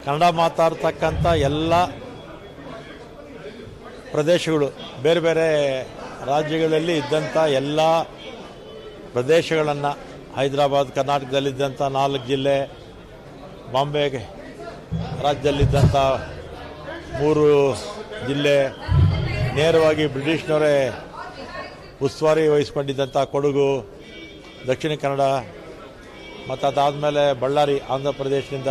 ಕನ್ನಡ ಮಾತಾಡ್ತಕ್ಕಂಥ ಎಲ್ಲ ಪ್ರದೇಶಗಳು ಬೇರೆ ಬೇರೆ ರಾಜ್ಯಗಳಲ್ಲಿ ಇದ್ದಂಥ ಎಲ್ಲ ಪ್ರದೇಶಗಳನ್ನು ಹೈದರಾಬಾದ್ ಕರ್ನಾಟಕದಲ್ಲಿದ್ದಂಥ 4 ಜಿಲ್ಲೆ, ಬಾಂಬೆ ರಾಜ್ಯದಲ್ಲಿದ್ದಂಥ 3 ಜಿಲ್ಲೆ, ನೇರವಾಗಿ ಬ್ರಿಟಿಷ್ನವರೇ ಉಸ್ತುವಾರಿ ವಹಿಸ್ಕೊಂಡಿದ್ದಂಥ ಕೊಡಗು, ದಕ್ಷಿಣ ಕನ್ನಡ ಮತ್ತು ಅದಾದಮೇಲೆ ಬಳ್ಳಾರಿ ಆಂಧ್ರ ಪ್ರದೇಶದಿಂದ,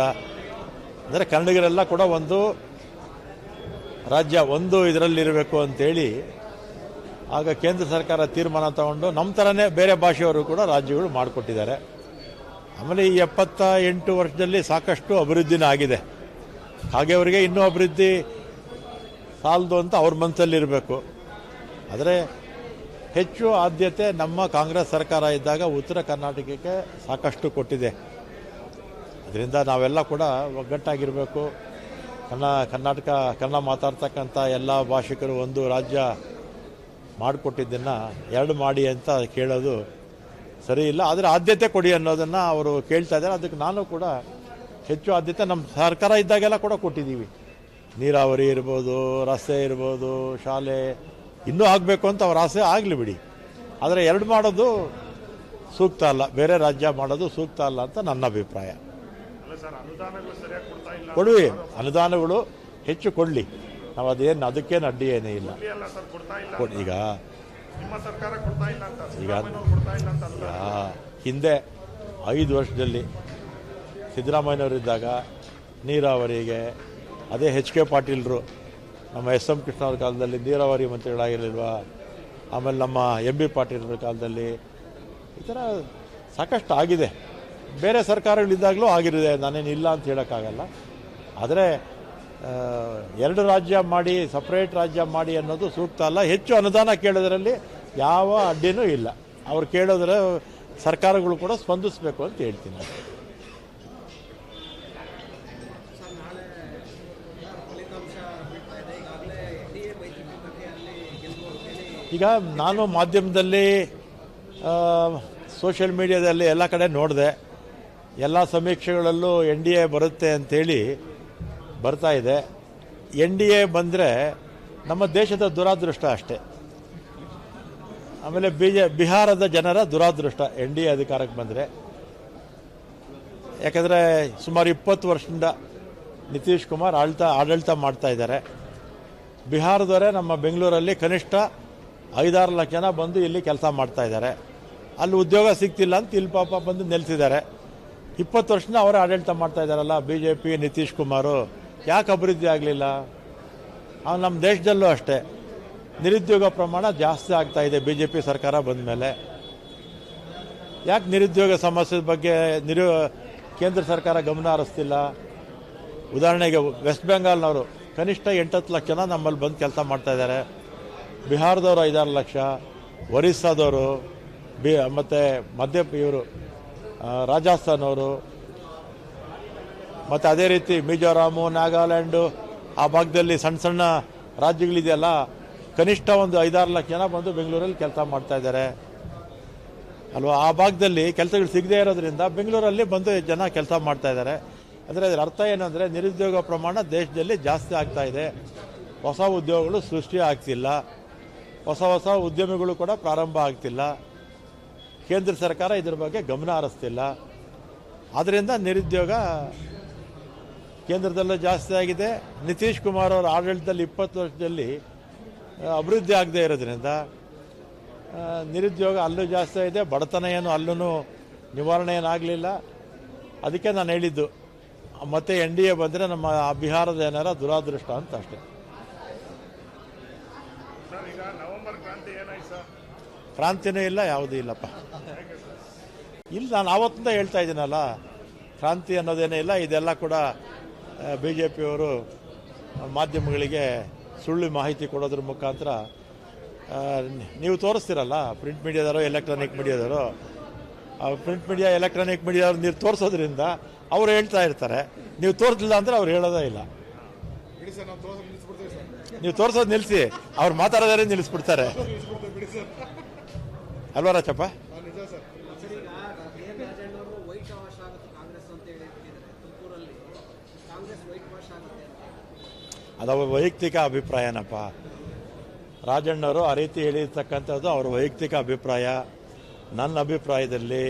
ಅಂದರೆ ಕನ್ನಡಿಗರೆಲ್ಲ ಕೂಡ ಒಂದು ರಾಜ್ಯ ಒಂದು ಇದರಲ್ಲಿರಬೇಕು ಅಂತೇಳಿ ಆಗ ಕೇಂದ್ರ ಸರ್ಕಾರ ತೀರ್ಮಾನ ತಗೊಂಡು ನಮ್ಮ ಥರನೇ ಬೇರೆ ಭಾಷೆಯವರು ಕೂಡ ರಾಜ್ಯಗಳು ಮಾಡಿಕೊಟ್ಟಿದ್ದಾರೆ. ಆಮೇಲೆ ಈ 78 ವರ್ಷದಲ್ಲಿ ಸಾಕಷ್ಟು ಅಭಿವೃದ್ಧಿನ ಆಗಿದೆ. ಹಾಗೆ ಅವರಿಗೆ ಇನ್ನೂ ಅಭಿವೃದ್ಧಿ ಸಾಲದು ಅಂತ ಅವ್ರ ಮನಸ್ಸಲ್ಲಿರಬೇಕು. ಆದರೆ ಹೆಚ್ಚು ಆದ್ಯತೆ ನಮ್ಮ ಕಾಂಗ್ರೆಸ್ ಸರ್ಕಾರ ಇದ್ದಾಗ ಉತ್ತರ ಕರ್ನಾಟಕಕ್ಕೆ ಸಾಕಷ್ಟು ಕೊಟ್ಟಿದೆ. ಅದರಿಂದ ನಾವೆಲ್ಲ ಕೂಡ ಒಗ್ಗಟ್ಟಾಗಿರಬೇಕು. ಕನ್ನಡ ಮಾತಾಡ್ತಕ್ಕಂಥ ಎಲ್ಲ ಭಾಷಿಕರು ಒಂದು ರಾಜ್ಯ ಮಾಡಿಕೊಟ್ಟಿದ್ದನ್ನು 2 ಮಾಡಿ ಅಂತ ಕೇಳೋದು ಸರಿ ಇಲ್ಲ. ಆದರೆ ಆದ್ಯತೆ ಕೊಡಿ ಅನ್ನೋದನ್ನು ಅವರು ಕೇಳ್ತಾ ಇದ್ದಾರೆ. ಅದಕ್ಕೆ ನಾನು ಕೂಡ ಹೆಚ್ಚು ಆದ್ಯತೆ ನಮ್ಮ ಸರ್ಕಾರ ಇದ್ದಾಗೆಲ್ಲ ಕೂಡ ಕೊಟ್ಟಿದ್ದೀವಿ. ನೀರಾವರಿ ಇರ್ಬೋದು, ರಸ್ತೆ ಇರ್ಬೋದು, ಶಾಲೆ ಇನ್ನೂ ಆಗಬೇಕು ಅಂತ ಅವ್ರ ಆಸೆ ಆಗಲಿ ಬಿಡಿ. ಆದರೆ 2 ಮಾಡೋದು ಸೂಕ್ತ ಅಲ್ಲ, ಬೇರೆ ರಾಜ್ಯ ಮಾಡೋದು ಸೂಕ್ತ ಅಲ್ಲ ಅಂತ ನನ್ನ ಅಭಿಪ್ರಾಯ. ಕೊಡುವಿ, ಅನುದಾನಗಳು ಹೆಚ್ಚು ಕೊಡಲಿ, ನಾವು ಅದೇನು ಅದಕ್ಕೇನು ಅಡ್ಡಿ ಏನೇ ಇಲ್ಲ. ಈಗ ಹಿಂದೆ 5 ವರ್ಷದಲ್ಲಿ ಸಿದ್ದರಾಮಯ್ಯನವರಿದ್ದಾಗ ನೀರಾವರಿಗೆ ಅದೇ ಎಚ್ ಕೆ ಪಾಟೀಲರು, ನಮ್ಮ SM ಕೃಷ್ಣವ್ರ ಕಾಲದಲ್ಲಿ ನೀರಾವರಿ ಮಂತ್ರಿಗಳಾಗಿರಲಿಲ್ವಾ, ಆಮೇಲೆ ನಮ್ಮ MB ಪಾಟೀಲರ ಕಾಲದಲ್ಲಿ ಈ ಥರ ಸಾಕಷ್ಟು ಆಗಿದೆ. ಬೇರೆ ಸರ್ಕಾರಗಳಿದ್ದಾಗಲೂ ಆಗಿರುತ್ತೆ, ನಾನೇನು ಇಲ್ಲ ಅಂತ ಹೇಳೋಕ್ಕಾಗಲ್ಲ. ಆದರೆ 2 ರಾಜ್ಯ ಮಾಡಿ, ಸಪ್ರೇಟ್ ರಾಜ್ಯ ಮಾಡಿ ಅನ್ನೋದು ಸೂಕ್ತ ಅಲ್ಲ. ಹೆಚ್ಚು ಅನುದಾನ ಕೇಳೋದ್ರಲ್ಲಿ ಯಾವ ಅಡ್ಡಿನೂ ಇಲ್ಲ. ಅವ್ರು ಕೇಳೋದ್ರೆ ಸರ್ಕಾರಗಳು ಕೂಡ ಸ್ಪಂದಿಸಬೇಕು ಅಂತ ಹೇಳ್ತೀನಿ. ಈಗ ನಾನು ಮಾಧ್ಯಮದಲ್ಲಿ, ಸೋಷಿಯಲ್ ಮೀಡಿಯಾದಲ್ಲಿ ಎಲ್ಲ ಕಡೆ ನೋಡಿದೆ. ಎಲ್ಲ ಸಮೀಕ್ಷೆಗಳಲ್ಲೂ NDA ಬರುತ್ತೆ ಅಂಥೇಳಿ ಬರ್ತಾ ಇದೆ. NDA ಬಂದರೆ ನಮ್ಮ ದೇಶದ ದುರಾದೃಷ್ಟ ಅಷ್ಟೇ. ಆಮೇಲೆ ಬಿಹಾರದ ಜನರ ದುರಾದೃಷ್ಟ NDA ಅಧಿಕಾರಕ್ಕೆ ಬಂದರೆ. ಯಾಕಂದರೆ ಸುಮಾರು 20 ವರ್ಷದಿಂದ ನಿತೀಶ್ ಕುಮಾರ್ ಆಡಳಿತ ಮಾಡ್ತಾ ಇದ್ದಾರೆ. ಬಿಹಾರದವರೇ ನಮ್ಮ ಬೆಂಗಳೂರಲ್ಲಿ ಕನಿಷ್ಠ 5-6 ಲಕ್ಷ ಜನ ಬಂದು ಇಲ್ಲಿ ಕೆಲಸ ಮಾಡ್ತಾ ಇದ್ದಾರೆ. ಅಲ್ಲಿ ಉದ್ಯೋಗ ಸಿಗ್ತಿಲ್ಲ ಅಂತ ಇಲ್ಲಿ ಪಾಪ ಬಂದು ನೆಲೆಸಿದ್ದಾರೆ. 20 ವರ್ಷದಿಂದ ಅವರೇ ಆಡಳಿತ ಮಾಡ್ತಾ ಇದ್ದಾರಲ್ಲ BJP, ನಿತೀಶ್ ಕುಮಾರು. ಯಾಕೆ ಅಭಿವೃದ್ಧಿ ಆಗಲಿಲ್ಲ? ನಮ್ಮ ದೇಶದಲ್ಲೂ ಅಷ್ಟೇ ನಿರುದ್ಯೋಗ ಪ್ರಮಾಣ ಜಾಸ್ತಿ ಆಗ್ತಾ ಇದೆ BJP ಸರ್ಕಾರ ಬಂದ ಮೇಲೆ. ಯಾಕೆ ನಿರುದ್ಯೋಗ ಸಮಸ್ಯೆ ಬಗ್ಗೆ ಕೇಂದ್ರ ಸರ್ಕಾರ ಗಮನ ಹರಿಸ್ತಿಲ್ಲ? ಉದಾಹರಣೆಗೆ ವೆಸ್ಟ್ ಬೆಂಗಾಲ್ನವರು ಕನಿಷ್ಠ 8-10 ಲಕ್ಷ ಜನ ನಮ್ಮಲ್ಲಿ ಬಂದು ಕೆಲಸ ಮಾಡ್ತಾ ಇದ್ದಾರೆ. ಬಿಹಾರದವರು 5-6 ಲಕ್ಷ, ಒರಿಸ್ಸಾದವರು, ಮತ್ತು ಇವರು ರಾಜಸ್ಥಾನವರು, ಮತ್ತು ಅದೇ ರೀತಿ ಮಿಜೋರಾಮು, ನಾಗಾಲ್ಯಾಂಡು ಆ ಭಾಗದಲ್ಲಿ ಸಣ್ಣ ಸಣ್ಣ ರಾಜ್ಯಗಳಿದೆಯಲ್ಲ, ಕನಿಷ್ಠ ಒಂದು 5-6 ಲಕ್ಷ ಜನ ಬಂದು ಬೆಂಗಳೂರಲ್ಲಿ ಕೆಲಸ ಮಾಡ್ತಾ ಇದ್ದಾರೆ ಅಲ್ವಾ. ಆ ಭಾಗದಲ್ಲಿ ಕೆಲಸಗಳು ಸಿಗದೇ ಇರೋದ್ರಿಂದ ಬೆಂಗಳೂರಲ್ಲಿ ಬಂದು ಜನ ಕೆಲಸ ಮಾಡ್ತಾ ಇದ್ದಾರೆ. ಅಂದರೆ ಅದರ ಅರ್ಥ ಏನಂದರೆ ನಿರುದ್ಯೋಗ ಪ್ರಮಾಣ ದೇಶದಲ್ಲಿ ಜಾಸ್ತಿ ಆಗ್ತಾ ಇದೆ. ಹೊಸ ಉದ್ಯೋಗಗಳು ಸೃಷ್ಟಿ ಆಗ್ತಿಲ್ಲ, ಹೊಸ ಉದ್ಯಮಿಗಳು ಕೂಡ ಪ್ರಾರಂಭ ಆಗ್ತಿಲ್ಲ. ಕೇಂದ್ರ ಸರ್ಕಾರ ಇದ್ರ ಬಗ್ಗೆ ಗಮನ ಹರಿಸ್ತಿಲ್ಲ. ಆದ್ದರಿಂದ ನಿರುದ್ಯೋಗ ಕೇಂದ್ರದಲ್ಲೂ ಜಾಸ್ತಿ ಆಗಿದೆ. ನಿತೀಶ್ ಕುಮಾರ್ ಅವರ ಆಡಳಿತದಲ್ಲಿ 20 ವರ್ಷದಲ್ಲಿ ಅಭಿವೃದ್ಧಿ ಆಗದೇ ಇರೋದ್ರಿಂದ ನಿರುದ್ಯೋಗ ಅಲ್ಲೂ ಜಾಸ್ತಿ ಇದೆ. ಬಡತನ ಏನು ಅಲ್ಲೂ ನಿವಾರಣೆ ಏನಾಗಲಿಲ್ಲ. ಅದಕ್ಕೆ ನಾನು ಹೇಳಿದ್ದು ಮತ್ತೆ NDA ಬಂದರೆ ನಮ್ಮ ಬಿಹಾರದ ಜನರ ದುರಾದೃಷ್ಟ ಅಂತ ಅಷ್ಟೇ. ಕ್ರಾಂತಿನೂ ಇಲ್ಲ, ಯಾವುದೂ ಇಲ್ಲಪ್ಪ. ಇಲ್ಲ, ನಾನು ಆವತ್ತಿಂದ ಹೇಳ್ತಾ ಇದ್ದೀನಲ್ಲ, ಕ್ರಾಂತಿ ಅನ್ನೋದೇನೇ ಇಲ್ಲ. ಇದೆಲ್ಲ ಕೂಡ BJPಯವರು ಮಾಧ್ಯಮಗಳಿಗೆ ಸುಳ್ಳು ಮಾಹಿತಿ ಕೊಡೋದ್ರ ಮುಖಾಂತರ ನೀವು ತೋರಿಸ್ತೀರಲ್ಲ, ಪ್ರಿಂಟ್ ಮೀಡಿಯಾದವರು, ಎಲೆಕ್ಟ್ರಾನಿಕ್ ಮೀಡಿಯಾದವರು. ಪ್ರಿಂಟ್ ಮೀಡಿಯಾ, ಎಲೆಕ್ಟ್ರಾನಿಕ್ ಮೀಡಿಯಾದವ್ರು ನೀವು ತೋರಿಸೋದ್ರಿಂದ ಅವ್ರು ಹೇಳ್ತಾ ಇರ್ತಾರೆ. ನೀವು ತೋರಿಸಲಿಲ್ಲ ಅಂದರೆ ಅವ್ರು ಹೇಳೋದೇ ಇಲ್ಲ. ನೀವು ತೋರಿಸೋದು ನಿಲ್ಲಿಸಿ, ಅವ್ರು ಮಾತಾಡೋದೇ ನಿಲ್ಲಿಸ್ಬಿಡ್ತಾರೆ ಅಲ್ವಾ ರಾಚಪ್ಪ? ವೈಟ್ ವಾಶ್ ಆಗುತ್ತೆ ಕಾಂಗ್ರೆಸ್ ಅಂತ ಹೇಳಿ ತುಮಕೂರಲ್ಲಿ ಕಾಂಗ್ರೆಸ್ ವೈಟ್ ಅದು ಅವ್ರ ವೈಯಕ್ತಿಕ ಅಭಿಪ್ರಾಯನಪ್ಪ. ರಾಜಣ್ಣವರು ಆ ರೀತಿ ಹೇಳಿರ್ತಕ್ಕಂಥದ್ದು ಅವ್ರ ವೈಯಕ್ತಿಕ ಅಭಿಪ್ರಾಯ. ನನ್ನ ಅಭಿಪ್ರಾಯದಲ್ಲಿ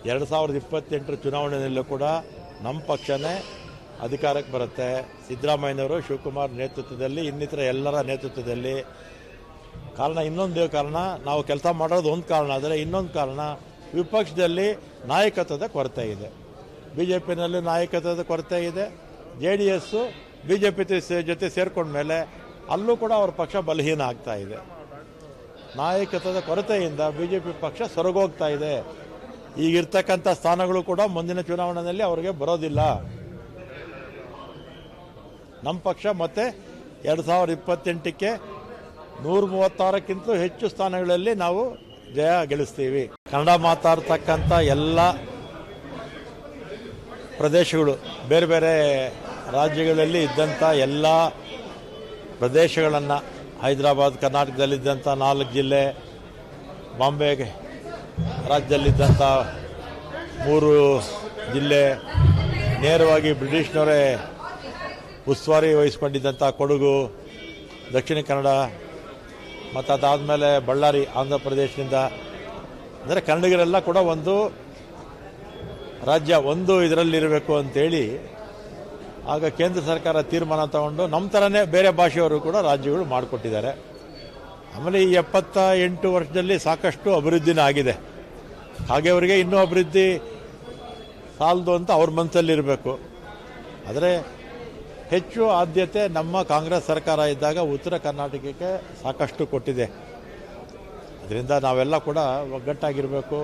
2028 ಚುನಾವಣೆಯಲ್ಲೂ ಕೂಡ ನಮ್ಮ ಪಕ್ಷನೇ ಅಧಿಕಾರಕ್ಕೆ ಬರುತ್ತೆ. ಸಿದ್ದರಾಮಯ್ಯನವರು, ಶಿವಕುಮಾರ್ ನೇತೃತ್ವದಲ್ಲಿ, ಇನ್ನಿತರ ಎಲ್ಲರ ನೇತೃತ್ವದಲ್ಲಿ. ಕಾರಣ ಇನ್ನೊಂದು ಕಾರಣ, ನಾವು ಕೆಲಸ ಮಾಡೋದು ಒಂದು ಕಾರಣ, ಆದರೆ ಇನ್ನೊಂದು ಕಾರಣ ವಿಪಕ್ಷದಲ್ಲಿ ನಾಯಕತ್ವದ ಕೊರತೆ ಇದೆ. ಬಿ ಜೆ ಪಿನಲ್ಲಿ ನಾಯಕತ್ವದ ಕೊರತೆ ಇದೆ. JDS ಬಿ ಜೆ ಪಿ ಜೊತೆ ಸೇರ್ಕೊಂಡ್ಮೇಲೆ ಅಲ್ಲೂ ಕೂಡ ಅವ್ರ ಪಕ್ಷ ಬಲಹೀನ ಆಗ್ತಾ ಇದೆ. ನಾಯಕತ್ವದ ಕೊರತೆಯಿಂದ BJP ಪಕ್ಷ ಸೊರಗೋಗ್ತಾ ಇದೆ. ಈಗಿರ್ತಕ್ಕಂಥ ಸ್ಥಾನಗಳು ಕೂಡ ಮುಂದಿನ ಚುನಾವಣೆಯಲ್ಲಿ ಅವರಿಗೆ ಬರೋದಿಲ್ಲ. ನಮ್ಮ ಪಕ್ಷ ಮತ್ತೆ 2028ಕ್ಕೆ 136ಕ್ಕಿಂತಲೂ ಹೆಚ್ಚು ಸ್ಥಾನಗಳಲ್ಲಿ ನಾವು ಜಯ ಗಳಿಸ್ತೀವಿ. ಕನ್ನಡ ಮಾತಾಡ್ತಕ್ಕಂಥ ಎಲ್ಲ ಪ್ರದೇಶಗಳು, ಬೇರೆ ಬೇರೆ ರಾಜ್ಯಗಳಲ್ಲಿ ಇದ್ದಂಥ ಎಲ್ಲ ಪ್ರದೇಶಗಳನ್ನು, ಹೈದರಾಬಾದ್ ಕರ್ನಾಟಕದಲ್ಲಿದ್ದಂಥ 4 ಜಿಲ್ಲೆ, ಬಾಂಬೆ ರಾಜ್ಯದಲ್ಲಿದ್ದಂಥ 3 ಜಿಲ್ಲೆ, ನೇರವಾಗಿ ಬ್ರಿಟಿಷ್ನವರೇ ಉಸ್ತುವಾರಿ ವಹಿಸ್ಕೊಂಡಿದ್ದಂಥ ಕೊಡಗು, ದಕ್ಷಿಣ ಕನ್ನಡ, ಮತ್ತು ಅದಾದಮೇಲೆ ಬಳ್ಳಾರಿ, ಆಂಧ್ರ ಪ್ರದೇಶದಿಂದ, ಅಂದರೆ ಕನ್ನಡಿಗರೆಲ್ಲ ಕೂಡ ಒಂದು ರಾಜ್ಯ, ಒಂದು ಇದರಲ್ಲಿರಬೇಕು ಅಂತೇಳಿ ಆಗ ಕೇಂದ್ರ ಸರ್ಕಾರ ತೀರ್ಮಾನ ತಗೊಂಡು ನಮ್ಮ ಥರನೇ ಬೇರೆ ಭಾಷೆಯವರು ಕೂಡ ರಾಜ್ಯಗಳು ಮಾಡಿಕೊಟ್ಟಿದ್ದಾರೆ. ಆಮೇಲೆ ಈ 78 ವರ್ಷದಲ್ಲಿ ಸಾಕಷ್ಟು ಅಭಿವೃದ್ಧಿನ ಆಗಿದೆ. ಹಾಗೆ ಅವರಿಗೆ ಇನ್ನೂ ಅಭಿವೃದ್ಧಿ ಸಾಲದು ಅಂತ ಅವ್ರ ಮನಸ್ಸಲ್ಲಿರಬೇಕು. ಆದರೆ ಹೆಚ್ಚು ಆದ್ಯತೆ ನಮ್ಮ ಕಾಂಗ್ರೆಸ್ ಸರ್ಕಾರ ಇದ್ದಾಗ ಉತ್ತರ ಕರ್ನಾಟಕಕ್ಕೆ ಸಾಕಷ್ಟು ಕೊಟ್ಟಿದೆ. ಅದರಿಂದ ನಾವೆಲ್ಲ ಕೂಡ ಒಗ್ಗಟ್ಟಾಗಿರಬೇಕು.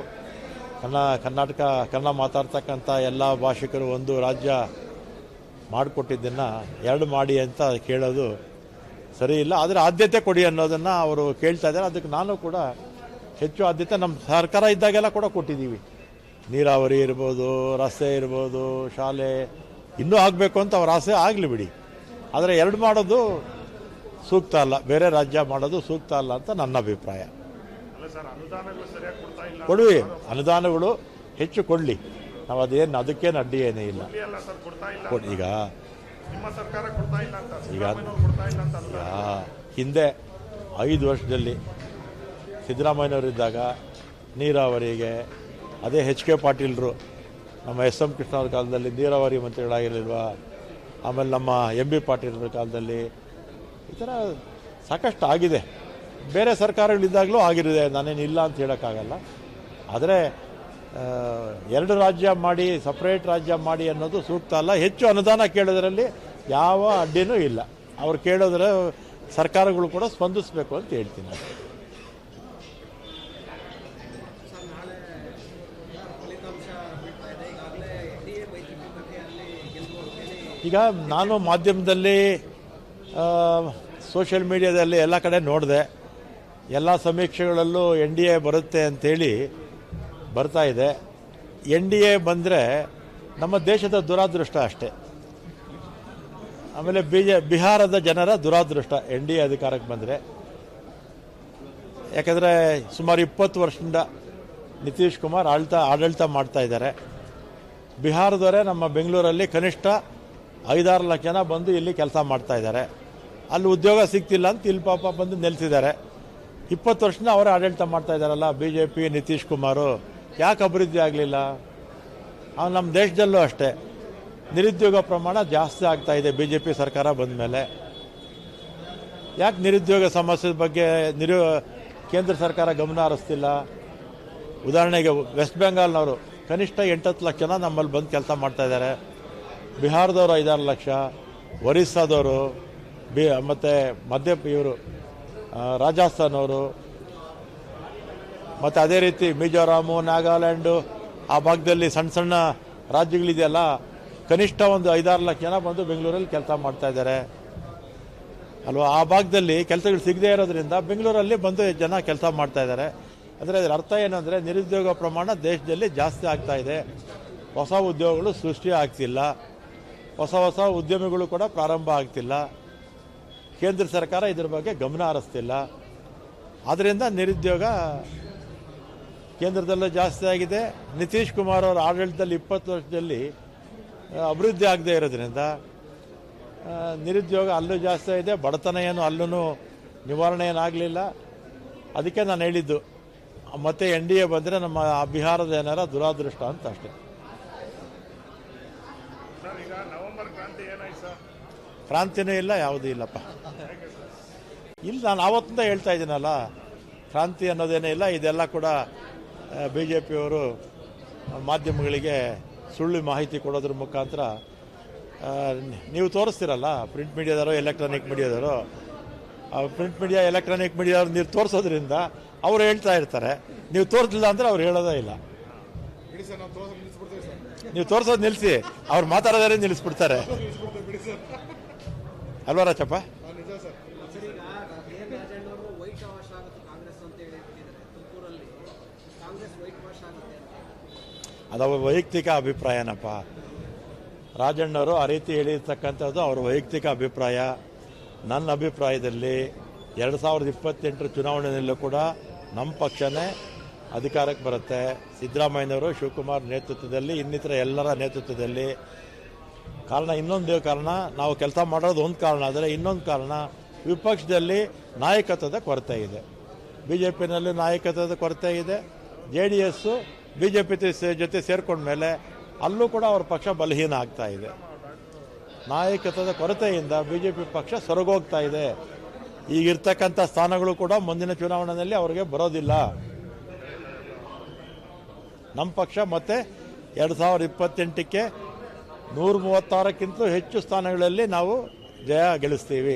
ಕನ್ನಡ ಮಾತಾಡ್ತಕ್ಕಂಥ ಎಲ್ಲ ಭಾಷಿಕರು ಒಂದು ರಾಜ್ಯ ಮಾಡಿಕೊಟ್ಟಿದ್ದನ್ನು 2 ಮಾಡಿ ಅಂತ ಕೇಳೋದು ಸರಿ ಇಲ್ಲ. ಆದರೆ ಆದ್ಯತೆ ಕೊಡಿ ಅನ್ನೋದನ್ನು ಅವರು ಕೇಳ್ತಾ ಇದ್ದಾರೆ. ಅದಕ್ಕೆ ನಾನು ಕೂಡ ಹೆಚ್ಚು ಆದ್ಯತೆ ನಮ್ಮ ಸರ್ಕಾರ ಇದ್ದಾಗೆಲ್ಲ ಕೂಡ ಕೊಟ್ಟಿದ್ದೀವಿ. ನೀರಾವರಿ ಇರ್ಬೋದು, ರಸ್ತೆ ಇರ್ಬೋದು, ಶಾಲೆ ಇನ್ನೂ ಆಗಬೇಕು ಅಂತ ಅವ್ರ ಆಸೆ ಆಗಲಿ ಬಿಡಿ. ಆದರೆ 2 ಮಾಡೋದು ಸೂಕ್ತ ಅಲ್ಲ, ಬೇರೆ ರಾಜ್ಯ ಮಾಡೋದು ಸೂಕ್ತ ಅಲ್ಲ ಅಂತ ನನ್ನ ಅಭಿಪ್ರಾಯ. ಕೊಡುವಿ, ಅನುದಾನಗಳು ಹೆಚ್ಚು ಕೊಡಲಿ, ನಾವು ಅದಕ್ಕೇನು ಅಡ್ಡಿ ಏನೇ ಇಲ್ಲ. ಈಗ ಹಿಂದೆ 5 ವರ್ಷದಲ್ಲಿ ಸಿದ್ದರಾಮಯ್ಯನವರಿದ್ದಾಗ ನೀರಾವರಿಗೆ ಅದೇ HK ಪಾಟೀಲರು, ನಮ್ಮ SM ಕೃಷ್ಣ ಅವ್ರ ಕಾಲದಲ್ಲಿ ನೀರಾವರಿ ಮಂತ್ರಿಗಳಾಗಿರಲಿಲ್ವಾ, ಆಮೇಲೆ ನಮ್ಮ MB ಪಾಟೀಲರ ಕಾಲದಲ್ಲಿ ಈ ಥರ ಸಾಕಷ್ಟು ಆಗಿದೆ. ಬೇರೆ ಸರ್ಕಾರಗಳಿದ್ದಾಗಲೂ ಆಗಿರುತ್ತೆ, ನಾನೇನು ಇಲ್ಲ ಅಂತ ಹೇಳೋಕ್ಕಾಗಲ್ಲ. ಆದರೆ 2 ರಾಜ್ಯ ಮಾಡಿ, ಸಪ್ರೇಟ್ ರಾಜ್ಯ ಮಾಡಿ ಅನ್ನೋದು ಸೂಕ್ತ ಅಲ್ಲ. ಹೆಚ್ಚು ಅನುದಾನ ಕೇಳೋದ್ರಲ್ಲಿ ಯಾವ ಅಡ್ಡಿನೂ ಇಲ್ಲ. ಅವ್ರು ಕೇಳೋದ್ರೆ ಸರ್ಕಾರಗಳು ಕೂಡ ಸ್ಪಂದಿಸಬೇಕು ಅಂತ ಹೇಳ್ತೀನಿ. ಈಗ ನಾನು ಮಾಧ್ಯಮದಲ್ಲಿ, ಸೋಷಿಯಲ್ ಮೀಡಿಯಾದಲ್ಲಿ ಎಲ್ಲ ಕಡೆ ನೋಡಿದೆ. ಎಲ್ಲ ಸಮೀಕ್ಷೆಗಳಲ್ಲೂ NDA ಬರುತ್ತೆ ಅಂಥೇಳಿ ಬರ್ತಾ ಇದೆ. NDA ಬಂದರೆ ನಮ್ಮ ದೇಶದ ದುರಾದೃಷ್ಟ ಅಷ್ಟೇ. ಆಮೇಲೆ ಬಿಹಾರದ ಜನರ ದುರಾದೃಷ್ಟ NDA ಅಧಿಕಾರಕ್ಕೆ ಬಂದರೆ. ಯಾಕಂದರೆ ಸುಮಾರು 20 ವರ್ಷದಿಂದ ನಿತೀಶ್ ಕುಮಾರ್ ಆಡಳಿತ ಮಾಡ್ತಾ ಇದ್ದಾರೆ. ಬಿಹಾರದವರೇ ನಮ್ಮ ಬೆಂಗಳೂರಲ್ಲಿ ಕನಿಷ್ಠ 5-6 ಲಕ್ಷ ಜನ ಬಂದು ಇಲ್ಲಿ ಕೆಲಸ ಮಾಡ್ತಾ ಇದ್ದಾರೆ. ಅಲ್ಲಿ ಉದ್ಯೋಗ ಸಿಗ್ತಿಲ್ಲ ಅಂತ ಇಲ್ಲಿ ಪಾಪ ಬಂದು ನೆಲೆಸಿದ್ದಾರೆ. 20 ವರ್ಷದಿಂದ ಅವರೇ ಆಡಳಿತ ಮಾಡ್ತಾ ಇದ್ದಾರಲ್ಲ BJP, ನಿತೀಶ್ ಕುಮಾರು. ಯಾಕೆ ಅಭಿವೃದ್ಧಿ ಆಗಲಿಲ್ಲ? ನಮ್ಮ ದೇಶದಲ್ಲೂ ಅಷ್ಟೇ ನಿರುದ್ಯೋಗ ಪ್ರಮಾಣ ಜಾಸ್ತಿ ಆಗ್ತಾ ಇದೆ BJP ಸರ್ಕಾರ ಬಂದ ಮೇಲೆ. ಯಾಕೆ ನಿರುದ್ಯೋಗ ಸಮಸ್ಯೆ ಬಗ್ಗೆ ಕೇಂದ್ರ ಸರ್ಕಾರ ಗಮನ ಹರಿಸ್ತಿಲ್ಲ? ಉದಾಹರಣೆಗೆ ವೆಸ್ಟ್ ಬೆಂಗಾಲ್ನವರು ಕನಿಷ್ಠ 8-10 ಲಕ್ಷ ಜನ ನಮ್ಮಲ್ಲಿ ಬಂದು ಕೆಲಸ ಮಾಡ್ತಾ ಇದ್ದಾರೆ. ಬಿಹಾರದವರು 5-6 ಲಕ್ಷ, ಒರಿಸ್ಸಾದವರು, ಮತ್ತು ಇವರು ರಾಜಸ್ಥಾನವರು, ಮತ್ತು ಅದೇ ರೀತಿ ಮಿಜೋರಾಮು, ನಾಗಾಲ್ಯಾಂಡು ಆ ಭಾಗದಲ್ಲಿ ಸಣ್ಣ ಸಣ್ಣ ರಾಜ್ಯಗಳಿದೆಯಲ್ಲ, ಕನಿಷ್ಠ ಒಂದು 5-6 ಲಕ್ಷ ಜನ ಬಂದು ಬೆಂಗಳೂರಲ್ಲಿ ಕೆಲಸ ಮಾಡ್ತಾ ಇದ್ದಾರೆ ಅಲ್ವಾ. ಆ ಭಾಗದಲ್ಲಿ ಕೆಲಸಗಳು ಸಿಗದೇ ಇರೋದ್ರಿಂದ ಬೆಂಗಳೂರಲ್ಲಿ ಬಂದು ಜನ ಕೆಲಸ ಮಾಡ್ತಾ ಇದ್ದಾರೆ. ಅಂದರೆ ಅದರ ಅರ್ಥ ಏನಂದರೆ ನಿರುದ್ಯೋಗ ಪ್ರಮಾಣ ದೇಶದಲ್ಲಿ ಜಾಸ್ತಿ ಆಗ್ತಾ ಇದೆ. ಹೊಸ ಉದ್ಯೋಗಗಳು ಸೃಷ್ಟಿ ಆಗ್ತಿಲ್ಲ, ಹೊಸ ಉದ್ಯಮಿಗಳು ಕೂಡ ಪ್ರಾರಂಭ ಆಗ್ತಿಲ್ಲ. ಕೇಂದ್ರ ಸರ್ಕಾರ ಇದ್ರ ಬಗ್ಗೆ ಗಮನ ಹರಿಸ್ತಿಲ್ಲ. ಆದ್ದರಿಂದ ನಿರುದ್ಯೋಗ ಕೇಂದ್ರದಲ್ಲೂ ಜಾಸ್ತಿ ಆಗಿದೆ. ನಿತೀಶ್ ಕುಮಾರ್ ಅವರ ಆಡಳಿತದಲ್ಲಿ 20 ವರ್ಷದಲ್ಲಿ ಅಭಿವೃದ್ಧಿ ಆಗದೆ ಇರೋದ್ರಿಂದ ನಿರುದ್ಯೋಗ ಅಲ್ಲೂ ಜಾಸ್ತಿ ಇದೆ, ಬಡತನ ಏನು ಅಲ್ಲೂ ನಿವಾರಣೆ ಏನಾಗಲಿಲ್ಲ. ಅದಕ್ಕೆ ನಾನು ಹೇಳಿದ್ದು ಮತ್ತೆ NDA ಬಂದರೆ ನಮ್ಮ ಬಿಹಾರದ ಏನಾರ ದುರಾದೃಷ್ಟ ಅಂತ ಅಷ್ಟೇ. ಕ್ರಾಂತಿನೂ ಇಲ್ಲ, ಯಾವುದೂ ಇಲ್ಲಪ್ಪ. ಇಲ್ಲ, ನಾನು ಆವತ್ತಿಂದ ಹೇಳ್ತಾ ಇದ್ದೀನಲ್ಲ, ಕ್ರಾಂತಿ ಅನ್ನೋದೇನೇ ಇಲ್ಲ. ಇದೆಲ್ಲ ಕೂಡ BJPಯವರು ಮಾಧ್ಯಮಗಳಿಗೆ ಸುಳ್ಳು ಮಾಹಿತಿ ಕೊಡೋದ್ರ ಮುಖಾಂತರ ನೀವು ತೋರಿಸ್ತೀರಲ್ಲ, ಪ್ರಿಂಟ್ ಮೀಡಿಯಾದವರು ಎಲೆಕ್ಟ್ರಾನಿಕ್ ಮೀಡಿಯಾದವರು. ಪ್ರಿಂಟ್ ಮೀಡಿಯಾ ಎಲೆಕ್ಟ್ರಾನಿಕ್ ಮೀಡಿಯಾದವ್ರು ನೀವು ತೋರಿಸೋದ್ರಿಂದ ಅವ್ರು ಹೇಳ್ತಾ ಇರ್ತಾರೆ. ನೀವು ತೋರಿಸಲಿಲ್ಲ ಅಂದರೆ ಅವ್ರು ಹೇಳೋದೇ ಇಲ್ಲ. ನೀವು ತೋರಿಸೋದು ನಿಲ್ಲಿಸಿ, ಅವ್ರು ಮಾತಾಡೋದೇ ನಿಲ್ಲಿಸ್ಬಿಡ್ತಾರೆ ಅಲ್ವಾ ರಾಚಪ್ಪ? ಅದು ಅವ್ರ ವೈಯಕ್ತಿಕ ಅಭಿಪ್ರಾಯನಪ್ಪ. ರಾಜಣ್ಣವರು ಆ ರೀತಿ ಹೇಳಿರ್ತಕ್ಕಂಥದ್ದು ಅವ್ರ ವೈಯಕ್ತಿಕ ಅಭಿಪ್ರಾಯ. ನನ್ನ ಅಭಿಪ್ರಾಯದಲ್ಲಿ 2028 ಚುನಾವಣೆಯಲ್ಲೂ ಕೂಡ ನಮ್ಮ ಪಕ್ಷನೇ ಅಧಿಕಾರಕ್ಕೆ ಬರುತ್ತೆ. ಸಿದ್ದರಾಮಯ್ಯನವರು, ಶಿವಕುಮಾರ್ ನೇತೃತ್ವದಲ್ಲಿ, ಇನ್ನಿತರ ಎಲ್ಲರ ನೇತೃತ್ವದಲ್ಲಿ. ಕಾರಣ ಇನ್ನೊಂದು ಕಾರಣ, ನಾವು ಕೆಲಸ ಮಾಡೋದು ಒಂದು ಕಾರಣ ಆದರೆ ಇನ್ನೊಂದು ಕಾರಣ ವಿಪಕ್ಷದಲ್ಲಿ ನಾಯಕತ್ವದ ಕೊರತೆ ಇದೆ. BJPನಲ್ಲಿ ನಾಯಕತ್ವದ ಕೊರತೆ ಇದೆ. JDS BJP ಜೊತೆ ಸೇರ್ಕೊಂಡ್ಮೇಲೆ ಅಲ್ಲೂ ಕೂಡ ಅವ್ರ ಪಕ್ಷ ಬಲಹೀನ ಆಗ್ತಾ ಇದೆ. ನಾಯಕತ್ವದ ಕೊರತೆಯಿಂದ BJP ಪಕ್ಷ ಸೊರಗೋಗ್ತಾ ಇದೆ. ಈಗಿರ್ತಕ್ಕಂಥ ಸ್ಥಾನಗಳು ಕೂಡ ಮುಂದಿನ ಚುನಾವಣೆಯಲ್ಲಿ ಅವ್ರಿಗೆ ಬರೋದಿಲ್ಲ. ನಮ್ಮ ಪಕ್ಷ ಮತ್ತೆ 2028ಕ್ಕೆ 136ಕ್ಕಿಂತಲೂ ಹೆಚ್ಚು ಸ್ಥಾನಗಳಲ್ಲಿ ನಾವು ಜಯ ಗಳಿಸ್ತೀವಿ.